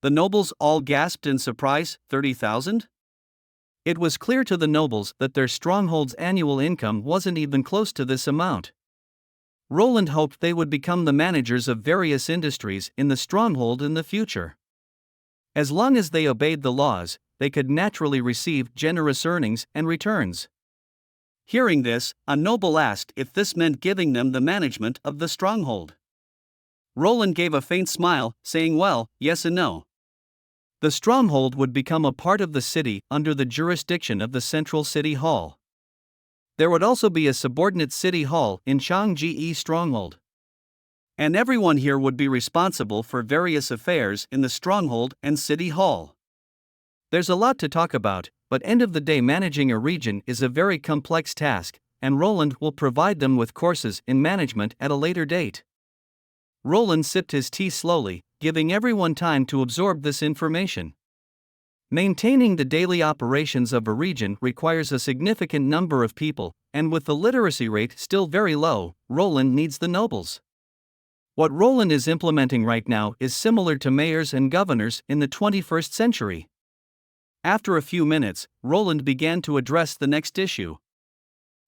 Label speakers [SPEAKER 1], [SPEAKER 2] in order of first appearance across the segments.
[SPEAKER 1] The nobles all gasped in surprise. 30,000? It was clear to the nobles that their stronghold's annual income wasn't even close to this amount. Roland hoped they would become the managers of various industries in the stronghold in the future. As long as they obeyed the laws, they could naturally receive generous earnings and returns. Hearing this, a noble asked if this meant giving them the management of the stronghold. Roland gave a faint smile, saying, well, yes and no. The stronghold would become a part of the city under the jurisdiction of the central city hall. There would also be a subordinate city hall in Changji stronghold. And everyone here would be responsible for various affairs in the stronghold and city hall. There's a lot to talk about, but end of the day managing a region is a very complex task, and Roland will provide them with courses in management at a later date. Roland sipped his tea slowly, giving everyone time to absorb this information. Maintaining the daily operations of a region requires a significant number of people, and with the literacy rate still very low, Roland needs the nobles. What Roland is implementing right now is similar to mayors and governors in the 21st century. After a few minutes, Roland began to address the next issue.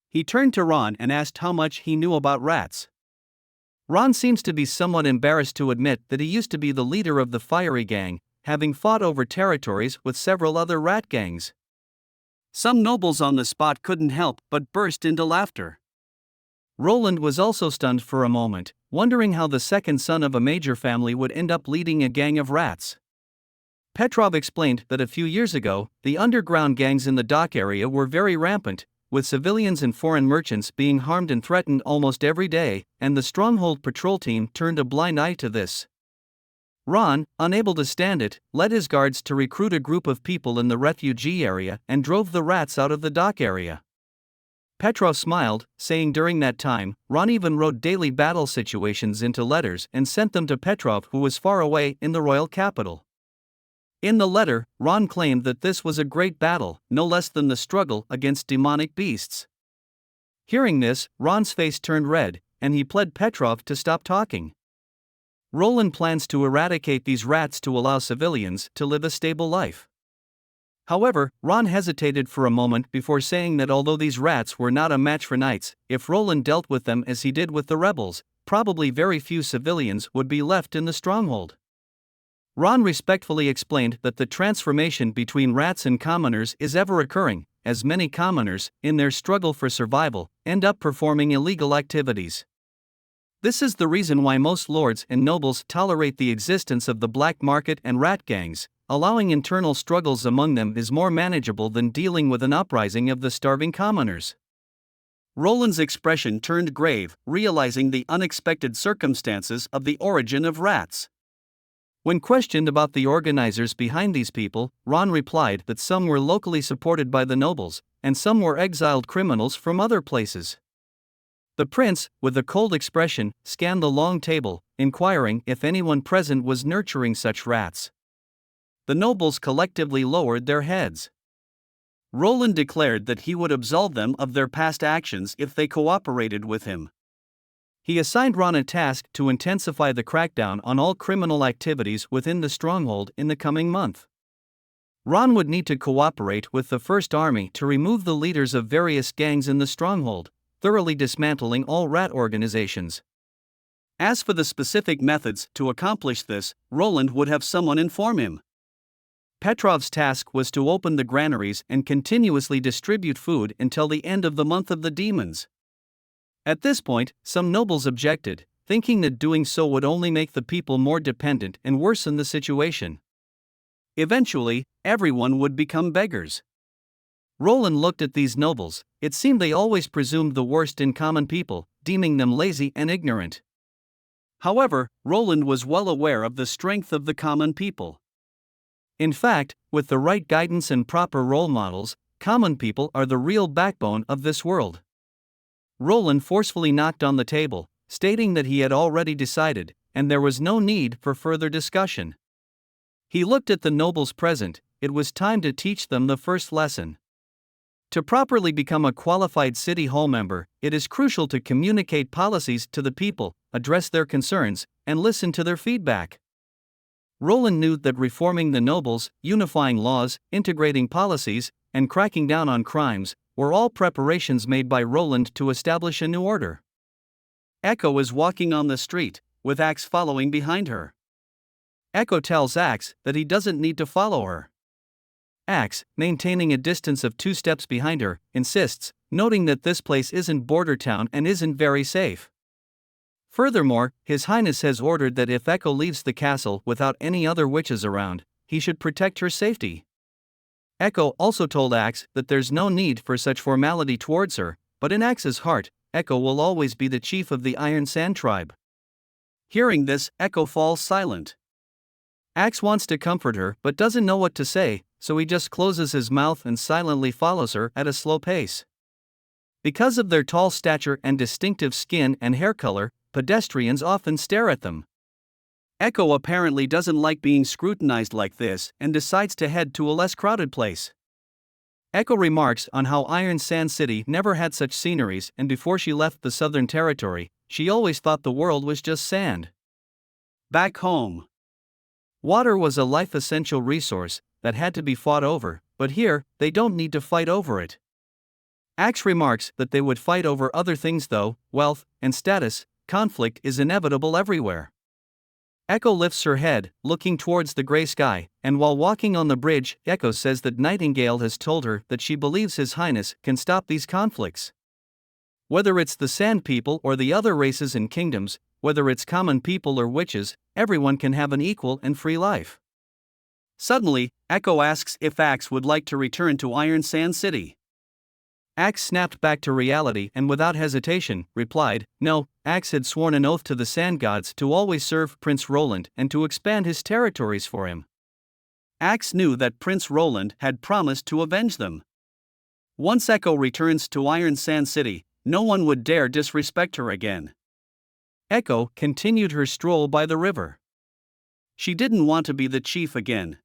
[SPEAKER 1] He turned to Ron and asked how much he knew about rats. Ron seems to be somewhat embarrassed to admit that he used to be the leader of the Fiery Gang, having fought over territories with several other rat gangs. Some nobles on the spot couldn't help but burst into laughter. Roland was also stunned for a moment, wondering how the second son of a major family would end up leading a gang of rats. Petrov explained that a few years ago, the underground gangs in the dock area were very rampant, with civilians and foreign merchants being harmed and threatened almost every day, and the Stronghold patrol team turned a blind eye to this. Ron, unable to stand it, led his guards to recruit a group of people in the refugee area and drove the rats out of the dock area. Petrov smiled, saying during that time, Ron even wrote daily battle situations into letters and sent them to Petrov, who was far away in the royal capital. In the letter, Ron claimed that this was a great battle, no less than the struggle against demonic beasts. Hearing this, Ron's face turned red, and he pled Petrov to stop talking. Roland plans to eradicate these rats to allow civilians to live a stable life. However, Ron hesitated for a moment before saying that although these rats were not a match for knights, if Roland dealt with them as he did with the rebels, probably very few civilians would be left in the stronghold. Ron respectfully explained that the transformation between rats and commoners is ever occurring, as many commoners, in their struggle for survival, end up performing illegal activities. This is the reason why most lords and nobles tolerate the existence of the black market and rat gangs. Allowing internal struggles among them is more manageable than dealing with an uprising of the starving commoners. Roland's expression turned grave, realizing the unexpected circumstances of the origin of rats. When questioned about the organizers behind these people, Ron replied that some were locally supported by the nobles, and some were exiled criminals from other places. The prince, with a cold expression, scanned the long table, inquiring if anyone present was nurturing such rats. The nobles collectively lowered their heads. Roland declared that he would absolve them of their past actions if they cooperated with him. He assigned Ron a task to intensify the crackdown on all criminal activities within the stronghold in the coming month. Ron would need to cooperate with the First Army to remove the leaders of various gangs in the stronghold, thoroughly dismantling all rat organizations. As for the specific methods to accomplish this, Roland would have someone inform him. Petrov's task was to open the granaries and continuously distribute food until the end of the month of the demons. At this point, some nobles objected, thinking that doing so would only make the people more dependent and worsen the situation. Eventually, everyone would become beggars. Roland looked at these nobles. It seemed they always presumed the worst in common people, deeming them lazy and ignorant. However, Roland was well aware of the strength of the common people. In fact, with the right guidance and proper role models, common people are the real backbone of this world. Roland forcefully knocked on the table, stating that he had already decided, and there was no need for further discussion. He looked at the nobles present. It was time to teach them the first lesson. To properly become a qualified city hall member, it is crucial to communicate policies to the people, address their concerns, and listen to their feedback. Roland knew that reforming the nobles, unifying laws, integrating policies, and cracking down on crimes were all preparations made by Roland to establish a new order. Echo is walking on the street, with Axe following behind her. Echo tells Axe that he doesn't need to follow her. Axe, maintaining a distance of 2 steps behind her, insists, noting that this place isn't border town and isn't very safe. Furthermore, His Highness has ordered that if Echo leaves the castle without any other witches around, he should protect her safety. Echo also told Axe that there's no need for such formality towards her, but in Axe's heart, Echo will always be the chief of the Iron Sand tribe. Hearing this, Echo falls silent. Axe wants to comfort her but doesn't know what to say, so he just closes his mouth and silently follows her at a slow pace. Because of their tall stature and distinctive skin and hair color, pedestrians often stare at them. Echo apparently doesn't like being scrutinized like this and decides to head to a less crowded place. Echo remarks on how Iron Sand City never had such sceneries, and before she left the Southern Territory, she always thought the world was just sand. Back home, water was a life-essential resource that had to be fought over, but here, they don't need to fight over it. Axe remarks that they would fight over other things though: wealth and status. Conflict is inevitable everywhere. Echo lifts her head, looking towards the gray sky, and while walking on the bridge, Echo says that Nightingale has told her that she believes His Highness can stop these conflicts. Whether it's the Sand People or the other races and kingdoms, whether it's common people or witches, everyone can have an equal and free life. Suddenly, Echo asks if Axe would like to return to Iron Sand City. Axe snapped back to reality and without hesitation, replied, no. Axe had sworn an oath to the Sand Gods to always serve Prince Roland and to expand his territories for him. Axe knew that Prince Roland had promised to avenge them. Once Echo returns to Iron Sand City, no one would dare disrespect her again. Echo continued her stroll by the river. She didn't want to be the chief again.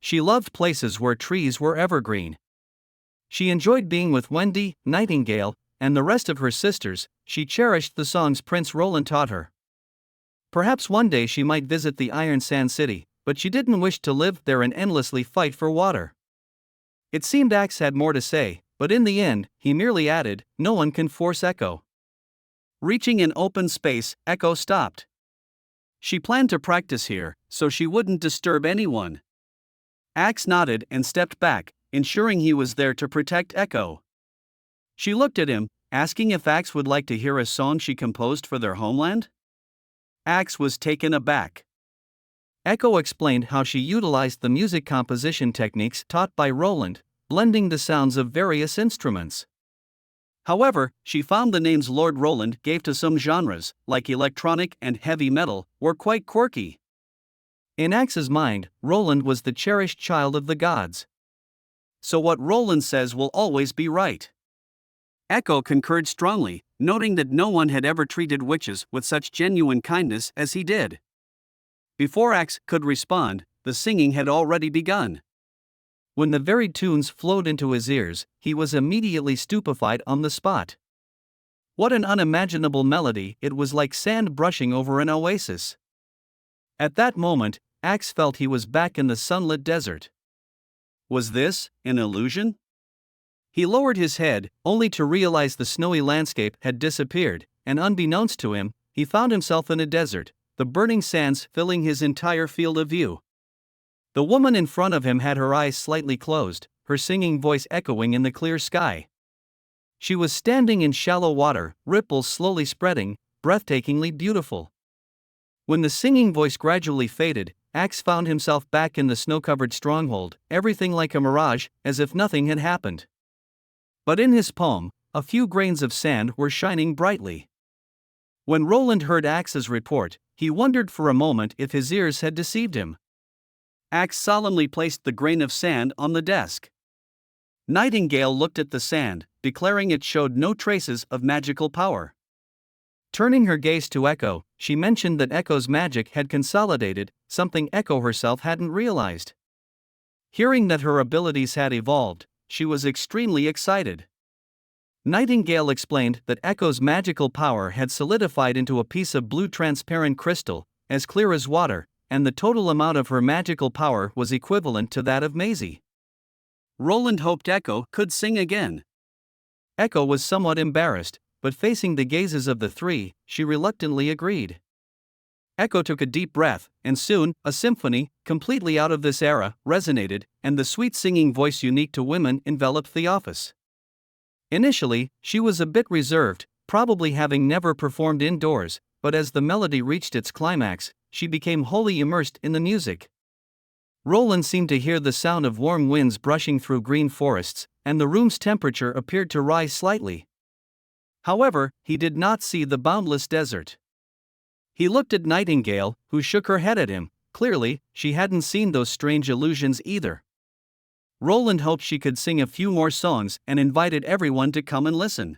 [SPEAKER 1] She loved places where trees were evergreen. She enjoyed being with Wendy, Nightingale, and the rest of her sisters. She cherished the songs Prince Roland taught her. Perhaps one day she might visit the Iron Sand City, but she didn't wish to live there and endlessly fight for water. It seemed Axe had more to say, but in the end, he merely added, no one can force Echo. Reaching an open space, Echo stopped. She planned to practice here, so she wouldn't disturb anyone. Axe nodded and stepped back, ensuring he was there to protect Echo. She looked at him, asking if Axe would like to hear a song she composed for their homeland. Axe was taken aback. Echo explained how she utilized the music composition techniques taught by Roland, blending the sounds of various instruments. However, she found the names Lord Roland gave to some genres, like electronic and heavy metal, were quite quirky. In Axe's mind, Roland was the cherished child of the gods. So what Roland says will always be right. Echo concurred strongly, noting that no one had ever treated witches with such genuine kindness as he did. Before Axe could respond, the singing had already begun. When the varied tunes flowed into his ears, he was immediately stupefied on the spot. What an unimaginable melody! It was like sand brushing over an oasis. At that moment, Axe felt he was back in the sunlit desert. Was this an illusion? He lowered his head, only to realize the snowy landscape had disappeared, and unbeknownst to him, he found himself in a desert, the burning sands filling his entire field of view. The woman in front of him had her eyes slightly closed, her singing voice echoing in the clear sky. She was standing in shallow water, ripples slowly spreading, breathtakingly beautiful. When the singing voice gradually faded, Axe found himself back in the snow-covered stronghold, everything like a mirage, as if nothing had happened. But in his palm, a few grains of sand were shining brightly. When Roland heard Axe's report, he wondered for a moment if his ears had deceived him. Axe solemnly placed the grain of sand on the desk. Nightingale looked at the sand, declaring it showed no traces of magical power. Turning her gaze to Echo, she mentioned that Echo's magic had consolidated, something Echo herself hadn't realized. Hearing that her abilities had evolved, she was extremely excited. Nightingale explained that Echo's magical power had solidified into a piece of blue transparent crystal, as clear as water, and the total amount of her magical power was equivalent to that of Maisie. Roland hoped Echo could sing again. Echo was somewhat embarrassed, but facing the gazes of the three, she reluctantly agreed. Echo took a deep breath, and soon, a symphony, completely out of this era, resonated, and the sweet singing voice unique to women enveloped the office. Initially, she was a bit reserved, probably having never performed indoors, but as the melody reached its climax, she became wholly immersed in the music. Roland seemed to hear the sound of warm winds brushing through green forests, and the room's temperature appeared to rise slightly. However, he did not see the boundless desert. He looked at Nightingale, who shook her head at him. Clearly, she hadn't seen those strange illusions either. Roland hoped she could sing a few more songs and invited everyone to come and listen.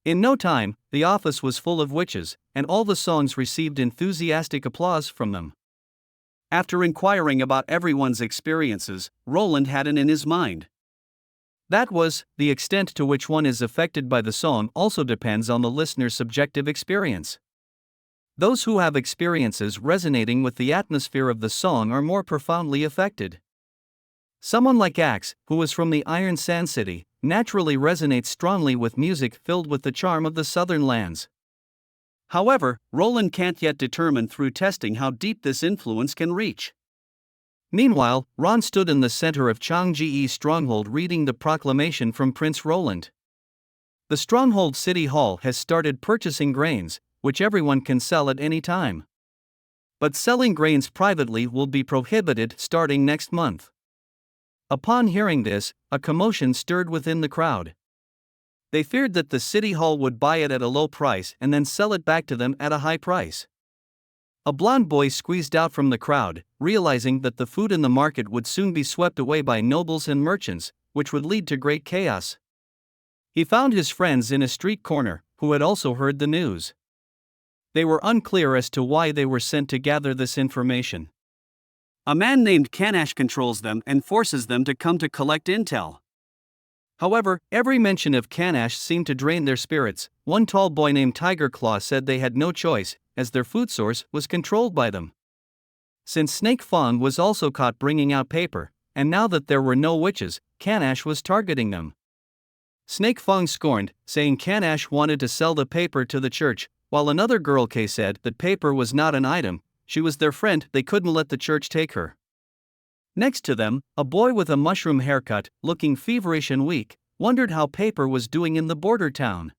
[SPEAKER 1] In no time, the office was full of witches, and all the songs received enthusiastic applause from them. After inquiring about everyone's experiences, Roland had it in his mind. That was, the extent to which one is affected by the song also depends on the listener's subjective experience. Those who have experiences resonating with the atmosphere of the song are more profoundly affected. Someone like Axe, who was from the Iron Sand City, naturally resonates strongly with music filled with the charm of the southern lands. However, Roland can't yet determine through testing how deep this influence can reach. Meanwhile, Ron stood in the center of Changji's stronghold reading the proclamation from Prince Roland. The stronghold city hall has started purchasing grains, which everyone can sell at any time. But selling grains privately will be prohibited starting next month. Upon hearing this, a commotion stirred within the crowd. They feared that the city hall would buy it at a low price and then sell it back to them at a high price. A blond boy squeezed out from the crowd, realizing that the food in the market would soon be swept away by nobles and merchants, which would lead to great chaos. He found his friends in a street corner, who had also heard the news. They were unclear as to why they were sent to gather this information. A man named Kanash controls them and forces them to come to collect intel. However, every mention of Kanash seemed to drain their spirits. One tall boy named Tiger Claw said they had no choice, as their food source was controlled by them. Since Snake Fang was also caught bringing out paper, and now that there were no witches, Kanash was targeting them. Snake Fang scorned, saying Kanash wanted to sell the paper to the church, while another girl K said that paper was not an item, she was their friend, they couldn't let the church take her. Next to them, a boy with a mushroom haircut, looking feverish and weak, wondered how paper was doing in the border town.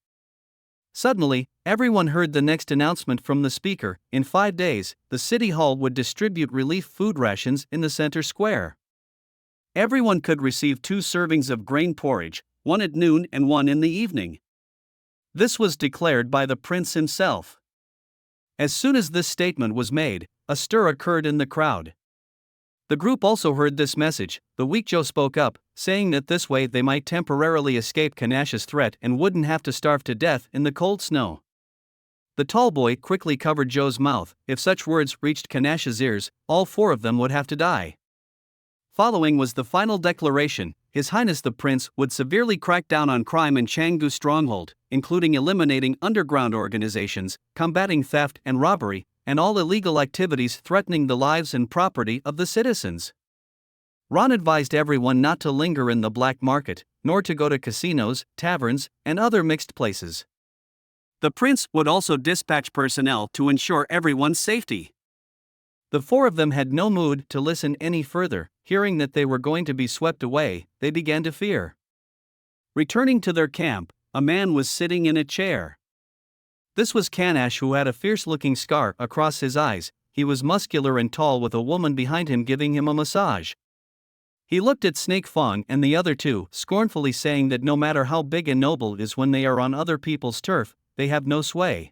[SPEAKER 1] Suddenly, everyone heard the next announcement from the speaker. In 5 days, the city hall would distribute relief food rations in the center square. Everyone could receive 2 servings of grain porridge, one at noon and one in the evening. This was declared by the prince himself. As soon as this statement was made, a stir occurred in the crowd. The group also heard this message. The weak Joe spoke up, saying that this way they might temporarily escape Kanash's threat and wouldn't have to starve to death in the cold snow. The tall boy quickly covered Joe's mouth. If such words reached Kanash's ears, all 4 of them would have to die. Following was the final declaration. His Highness the Prince would severely crack down on crime in Changgu Stronghold, including eliminating underground organizations, combating theft and robbery, and all illegal activities threatening the lives and property of the citizens. Ron advised everyone not to linger in the black market, nor to go to casinos, taverns, and other mixed places. The prince would also dispatch personnel to ensure everyone's safety. The 4 of them had no mood to listen any further. Hearing that they were going to be swept away, they began to fear. Returning to their camp, a man was sitting in a chair. This was Kanash, who had a fierce-looking scar across his eyes. He was muscular and tall with a woman behind him giving him a massage. He looked at Snake Fang and the other 2, scornfully saying that no matter how big and noble it is when they are on other people's turf, they have no sway.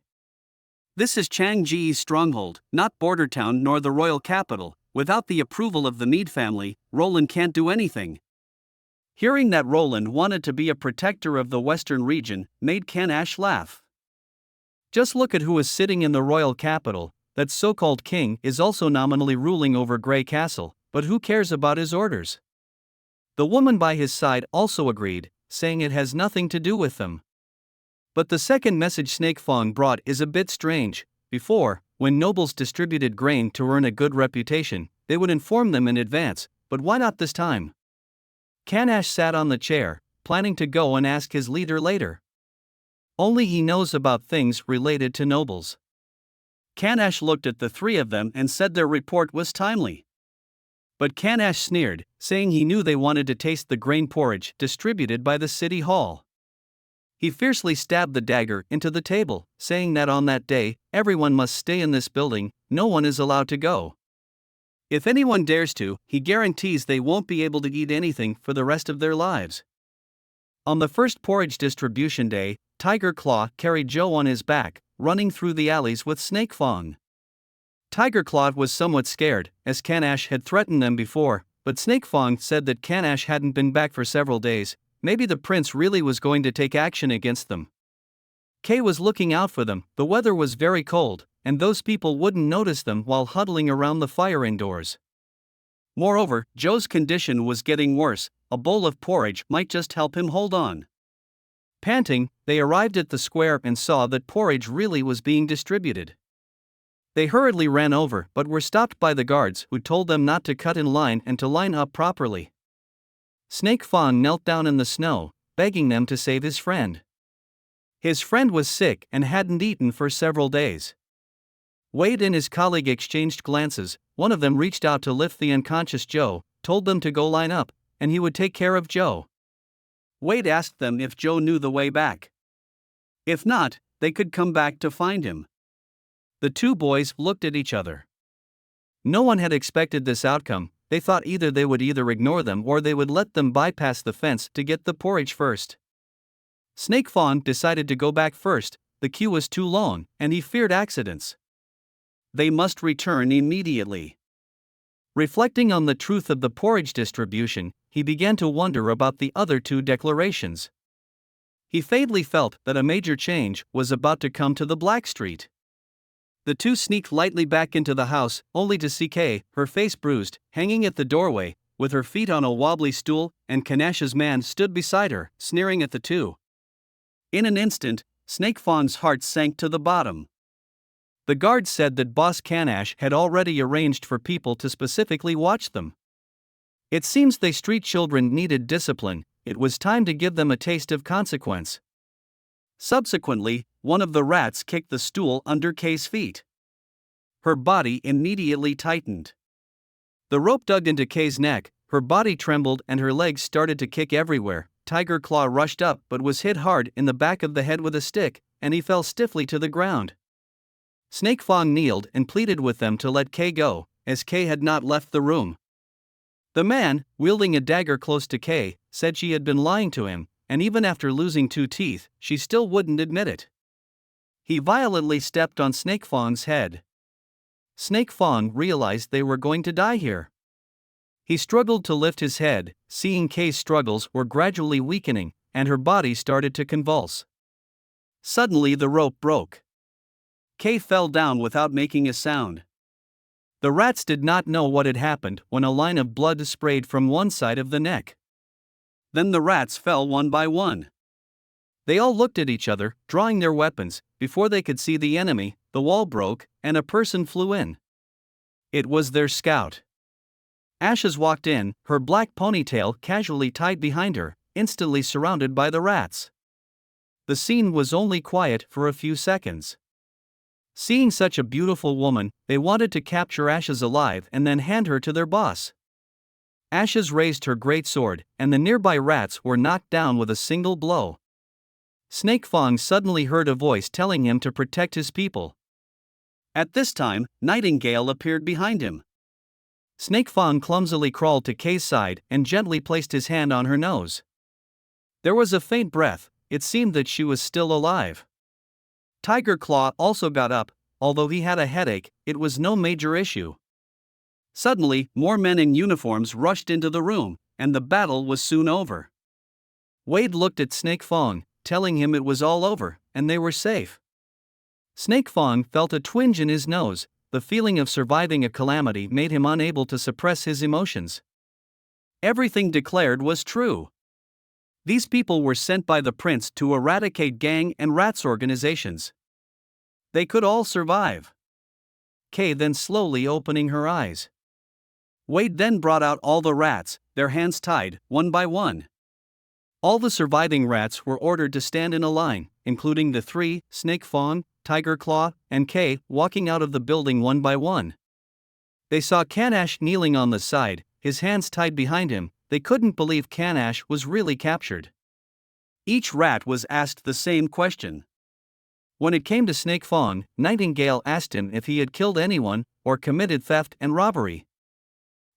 [SPEAKER 1] This is Changji's stronghold, not border town nor the royal capital. Without the approval of the Mead family, Roland can't do anything. Hearing that Roland wanted to be a protector of the western region made Kanash laugh. Just look at who is sitting in the royal capital. That so-called king is also nominally ruling over Grey Castle, but who cares about his orders? The woman by his side also agreed, saying it has nothing to do with them. But the second message Snake Fang brought is a bit strange. Before, when nobles distributed grain to earn a good reputation, they would inform them in advance, but why not this time? Kanash sat on the chair, planning to go and ask his leader later. Only he knows about things related to nobles. Kanash looked at the three of them and said their report was timely. But Kanash sneered, saying he knew they wanted to taste the grain porridge distributed by the city hall. He fiercely stabbed the dagger into the table, saying that on that day, everyone must stay in this building, no one is allowed to go. If anyone dares to, he guarantees they won't be able to eat anything for the rest of their lives. On the first porridge distribution day, Tiger Claw carried Joe on his back, running through the alleys with Snake Fang. Tiger Claw was somewhat scared, as Kanash had threatened them before, but Snake Fang said that Kanash hadn't been back for several days. Maybe the prince really was going to take action against them. Kay was looking out for them. The weather was very cold, and those people wouldn't notice them while huddling around the fire indoors. Moreover, Joe's condition was getting worse. A bowl of porridge might just help him hold on. Panting, they arrived at the square and saw that porridge really was being distributed. They hurriedly ran over but were stopped by the guards, who told them not to cut in line and to line up properly. Snake Fang knelt down in the snow, begging them to save his friend. His friend was sick and hadn't eaten for several days. Wade and his colleague exchanged glances. One of them reached out to lift the unconscious Joe, told them to go line up, and he would take care of Joe. Wade asked them if Joe knew the way back. If not, they could come back to find him. The two boys looked at each other. No one had expected this outcome. They thought either they would ignore them or they would let them bypass the fence to get the porridge first. Snake Fang decided to go back first. The queue was too long, and he feared accidents. They must return immediately. Reflecting on the truth of the porridge distribution, he began to wonder about the other two declarations. He vaguely felt that a major change was about to come to the Black Street. The two sneaked lightly back into the house, only to see Kay, her face bruised, hanging at the doorway, with her feet on a wobbly stool, and Kanash's man stood beside her, sneering at the two. In an instant, Snake Fang's heart sank to the bottom. The guard said that Boss Kanash had already arranged for people to specifically watch them. It seems they street children needed discipline. It was time to give them a taste of consequence. Subsequently, one of the rats kicked the stool under Kay's feet. Her body immediately tightened. The rope dug into Kay's neck, her body trembled and her legs started to kick everywhere. Tiger Claw rushed up but was hit hard in the back of the head with a stick, and he fell stiffly to the ground. Snake Fang kneeled and pleaded with them to let Kay go, as Kay had not left the room. The man, wielding a dagger close to Kay, said she had been lying to him, and even after losing 2 teeth, she still wouldn't admit it. He violently stepped on Snake Fang's head. Snake Fang realized they were going to die here. He struggled to lift his head, seeing Kay's struggles were gradually weakening, and her body started to convulse. Suddenly the rope broke. Kay fell down without making a sound. The rats did not know what had happened when a line of blood sprayed from one side of the neck. Then the rats fell one by one. They all looked at each other, drawing their weapons. Before they could see the enemy, the wall broke, and a person flew in. It was their scout. Ashes walked in, her black ponytail casually tied behind her, instantly surrounded by the rats. The scene was only quiet for a few seconds. Seeing such a beautiful woman, they wanted to capture Ashes alive and then hand her to their boss. Ashes raised her great sword, and the nearby rats were knocked down with a single blow. Snake Fang suddenly heard a voice telling him to protect his people. At this time, Nightingale appeared behind him. Snake Fang clumsily crawled to Kay's side and gently placed his hand on her nose. There was a faint breath. It seemed that she was still alive. Tiger Claw also got up. Although he had a headache, it was no major issue. Suddenly, more men in uniforms rushed into the room, and the battle was soon over. Wade looked at Snake Fang, telling him it was all over, and they were safe. Snake Fang felt a twinge in his nose. The feeling of surviving a calamity made him unable to suppress his emotions. Everything declared was true. These people were sent by the prince to eradicate gang and rats organizations. They could all survive. Kay then slowly opening her eyes. Wade then brought out all the rats, their hands tied, one by one. All the surviving rats were ordered to stand in a line, including the three, Snake Fawn, Tiger Claw, and Kay, walking out of the building one by one. They saw Kanash kneeling on the side, his hands tied behind him. They couldn't believe Kanash was really captured. Each rat was asked the same question. When it came to Snake Fawn, Nightingale asked him if he had killed anyone or committed theft and robbery.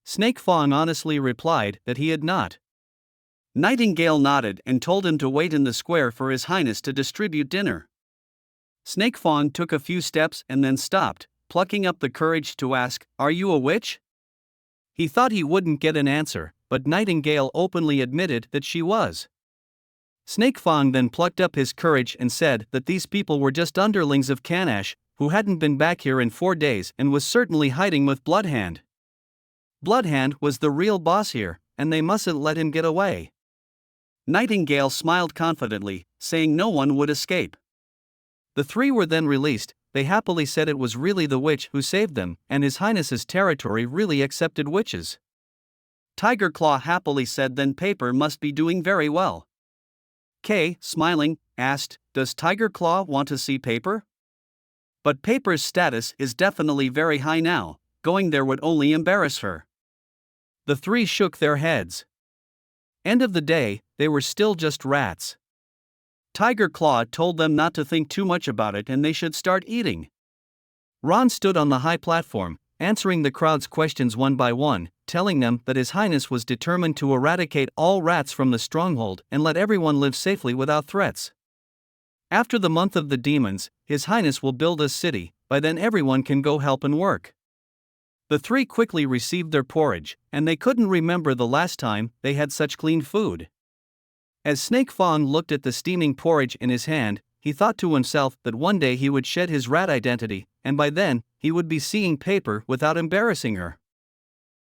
[SPEAKER 1] Snake Fawn honestly replied that he had not. Nightingale nodded and told him to wait in the square for His Highness to distribute dinner. Snake Fawn took a few steps and then stopped, plucking up the courage to ask, "Are you a witch?" He thought he wouldn't get an answer, but Nightingale openly admitted that she was. Snake Fawn then plucked up his courage and said that these people were just underlings of Kanash, who hadn't been back here in 4 days and was certainly hiding with Bloodhand. Bloodhand was the real boss here, and they mustn't let him get away. Nightingale smiled confidently, saying no one would escape. The three were then released. They happily said it was really the witch who saved them, and His Highness's territory really accepted witches. Tiger Claw happily said then Paper must be doing very well. Kay, smiling, asked, "Does Tiger Claw want to see Paper?" But Paper's status is definitely very high now, going there would only embarrass her. The three shook their heads. End of the day, they were still just rats. Tiger Claw told them not to think too much about it and they should start eating. Ron stood on the high platform, answering the crowd's questions one by one, telling them that His Highness was determined to eradicate all rats from the stronghold and let everyone live safely without threats. After the month of the demons, His Highness will build a city. By then everyone can go help and work. The three quickly received their porridge, and they couldn't remember the last time they had such clean food. As Snake Fawn looked at the steaming porridge in his hand, he thought to himself that one day he would shed his rat identity, and by then, he would be seeing Paper without embarrassing her.